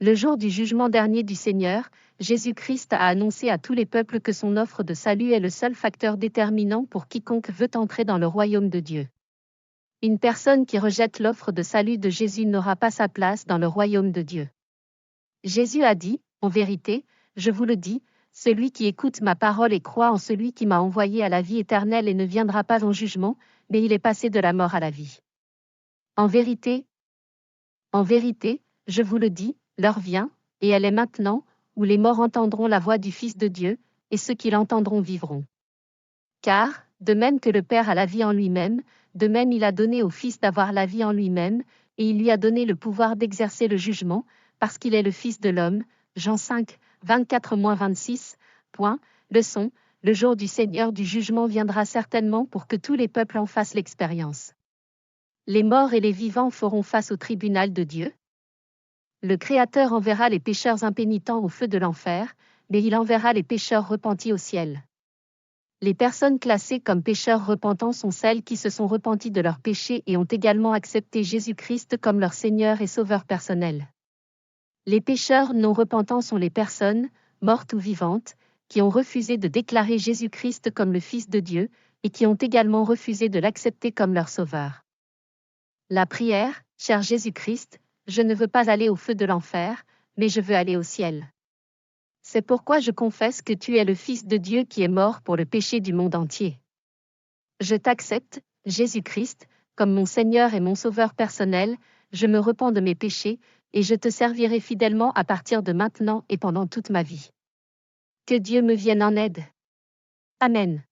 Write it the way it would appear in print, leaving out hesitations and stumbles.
Le jour du jugement dernier du Seigneur, Jésus-Christ a annoncé à tous les peuples que son offre de salut est le seul facteur déterminant pour quiconque veut entrer dans le royaume de Dieu. Une personne qui rejette l'offre de salut de Jésus n'aura pas sa place dans le royaume de Dieu. Jésus a dit, « En vérité, je vous le dis, celui qui écoute ma parole et croit en celui qui m'a envoyé a la vie éternelle et ne viendra pas en jugement, mais il est passé de la mort à la vie. En vérité, je vous le dis, l'heure vient, et elle est maintenant, où les morts entendront la voix du Fils de Dieu, et ceux qui l'entendront vivront. Car, de même que le Père a la vie en lui-même, de même il a donné au Fils d'avoir la vie en lui-même, et il lui a donné le pouvoir d'exercer le jugement, parce qu'il est le Fils de l'homme. » Jean 5, 24-26. Leçon, le jour du Seigneur du jugement viendra certainement pour que tous les peuples en fassent l'expérience. Les morts et les vivants feront face au tribunal de Dieu. Le Créateur enverra les pécheurs impénitents au feu de l'enfer, mais il enverra les pécheurs repentis au ciel. Les personnes classées comme pécheurs repentants sont celles qui se sont repenties de leurs péchés et ont également accepté Jésus-Christ comme leur Seigneur et Sauveur personnel. Les pécheurs non repentants sont les personnes, mortes ou vivantes, qui ont refusé de déclarer Jésus-Christ comme le Fils de Dieu, et qui ont également refusé de l'accepter comme leur Sauveur. La prière, cher Jésus-Christ, je ne veux pas aller au feu de l'enfer, mais je veux aller au ciel. C'est pourquoi je confesse que tu es le Fils de Dieu qui est mort pour le péché du monde entier. Je t'accepte, Jésus-Christ, comme mon Seigneur et mon Sauveur personnel, je me repens de mes péchés, et je te servirai fidèlement à partir de maintenant et pendant toute ma vie. Que Dieu me vienne en aide. Amen.